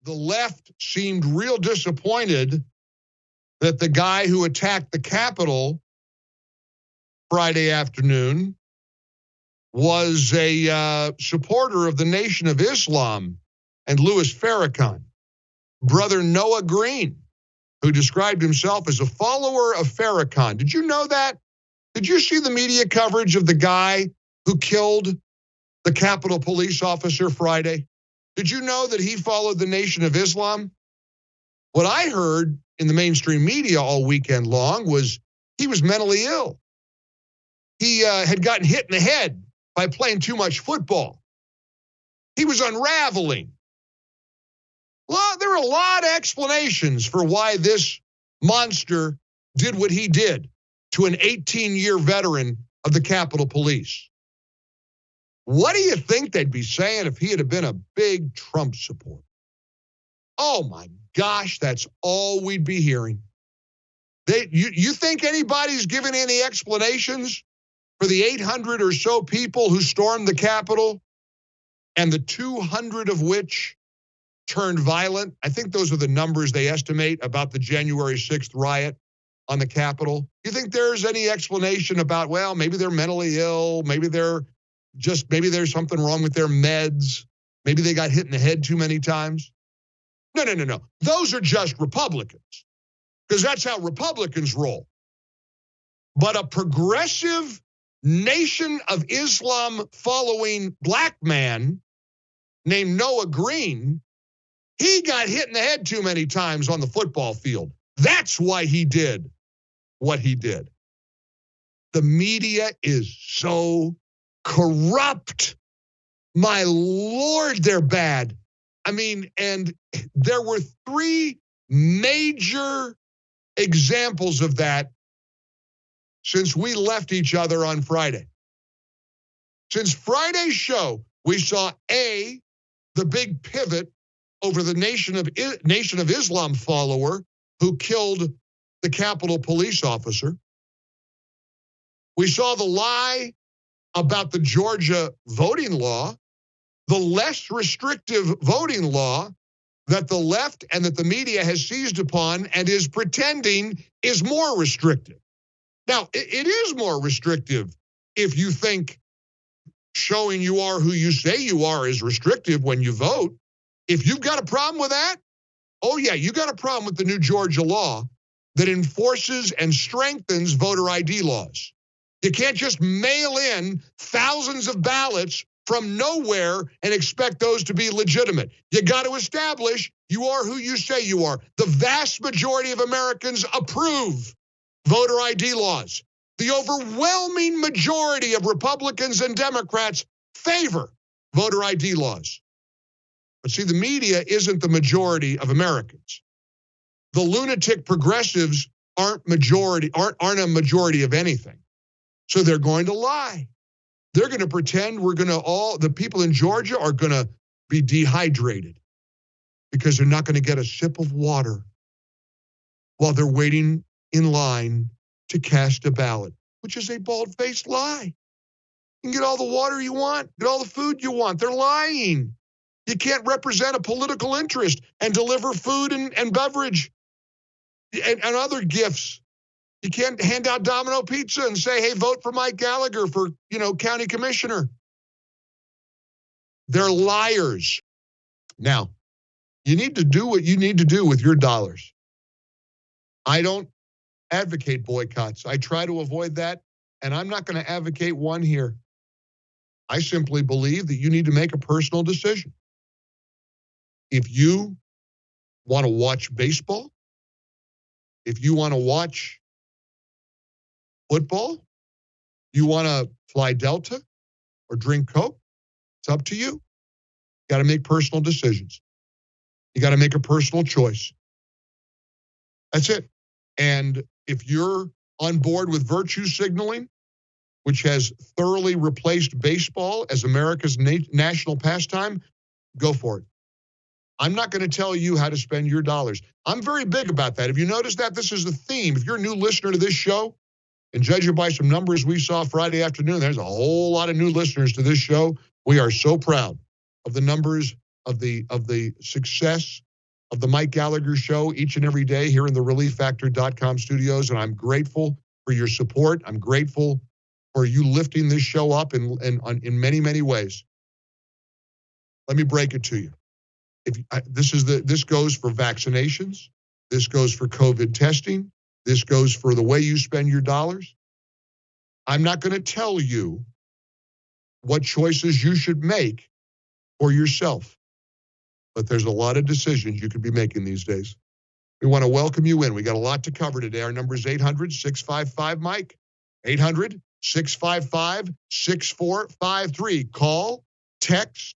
the left seemed real disappointed that the guy who attacked the Capitol Friday afternoon was a supporter of the Nation of Islam and Louis Farrakhan. Brother Noah Green, who described himself as a follower of Farrakhan. Did you know that? Did you see the media coverage of the guy who killed the Capitol police officer Friday? Did you know that he followed the Nation of Islam? What I heard in the mainstream media all weekend long was he was mentally ill. He had gotten hit in the head by playing too much football. He was unraveling. Well, there are a lot of explanations for why this monster did what he did to an 18-year veteran of the Capitol Police. What do you think they'd be saying if he had been a big Trump supporter? Oh, my gosh, that's all we'd be hearing. You think anybody's given any explanations for the 800 or so people who stormed the Capitol and the 200 of which turned violent? I think those are the numbers they estimate about the January 6th riot on the Capitol. You think there's any explanation about, well, maybe they're mentally ill, maybe there's something wrong with their meds, maybe they got hit in the head too many times? No. Those are just Republicans, because that's how Republicans roll. But a progressive Nation of Islam following black man named Noah Green, he got hit in the head too many times on the football field. That's why he did what he did. The media is so corrupt. My Lord, they're bad. I mean, and there were 3 major examples of that since we left each other on Friday. Since Friday's show, we saw the big pivot over the Nation of Islam follower who killed the Capitol police officer. We saw the lie about the Georgia voting law, the less restrictive voting law that the left and that the media has seized upon and is pretending is more restrictive. Now, it is more restrictive if you think showing you are who you say you are is restrictive when you vote. If you've got a problem with that, oh yeah, you got a problem with the new Georgia law that enforces and strengthens voter ID laws. You can't just mail in thousands of ballots from nowhere and expect those to be legitimate. You got to establish you are who you say you are. The vast majority of Americans approve voter ID laws. The overwhelming majority of Republicans and Democrats favor voter ID laws. But see, the media isn't the majority of Americans. The lunatic progressives aren't a majority of anything. So they're going to lie. They're going to pretend the people in Georgia are going to be dehydrated because they're not going to get a sip of water while they're waiting in line to cast a ballot, which is a bald-faced lie. You can get all the water you want, get all the food you want. They're lying. You can't represent a political interest and deliver food and beverage and other gifts. You can't hand out Domino pizza and say, hey, vote for Mike Gallagher for, county commissioner. They're liars. Now, you need to do what you need to do with your dollars. I don't advocate boycotts. I try to avoid that, and I'm not going to advocate one here. I simply believe that you need to make a personal decision. If you want to watch baseball, if you want to watch football, you want to fly Delta or drink Coke, it's up to you. You got to make personal decisions. You got to make a personal choice. That's it. And if you're on board with virtue signaling, which has thoroughly replaced baseball as America's national pastime, go for it. I'm not going to tell you how to spend your dollars. I'm very big about that. Have you noticed that? This is the theme. If you're a new listener to this show, and judging by some numbers we saw Friday afternoon, there's a whole lot of new listeners to this show. We are so proud of the numbers, of the success of the Mike Gallagher Show each and every day here in the ReliefFactor.com studios, and I'm grateful for your support. I'm grateful for you lifting this show up in many, many ways. Let me break it to you. This goes for vaccinations. This goes for COVID testing. This goes for the way you spend your dollars. I'm not going to tell you what choices you should make for yourself, but there's a lot of decisions you could be making these days. We want to welcome you in. We got a lot to cover today. Our number is 800-655-MIKE, 800-655-6453. Call, text,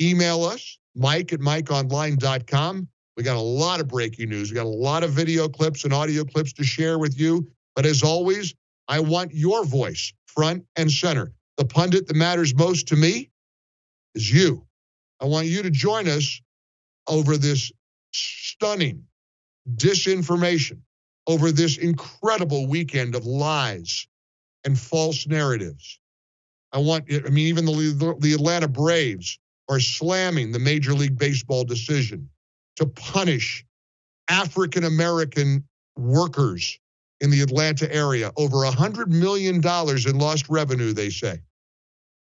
email us, mike@mikeonline.com. We got a lot of breaking news. We got a lot of video clips and audio clips to share with you. But as always, I want your voice front and center. The pundit that matters most to me is you. I want you to join us over this stunning disinformation, over this incredible weekend of lies and false narratives. Even the Atlanta Braves are slamming the Major League Baseball decision to punish African-American workers in the Atlanta area. Over $100 million in lost revenue, they say.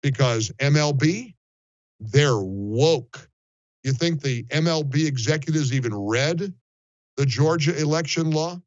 Because MLB, they're woke. You think the MLB executives even read the Georgia election law?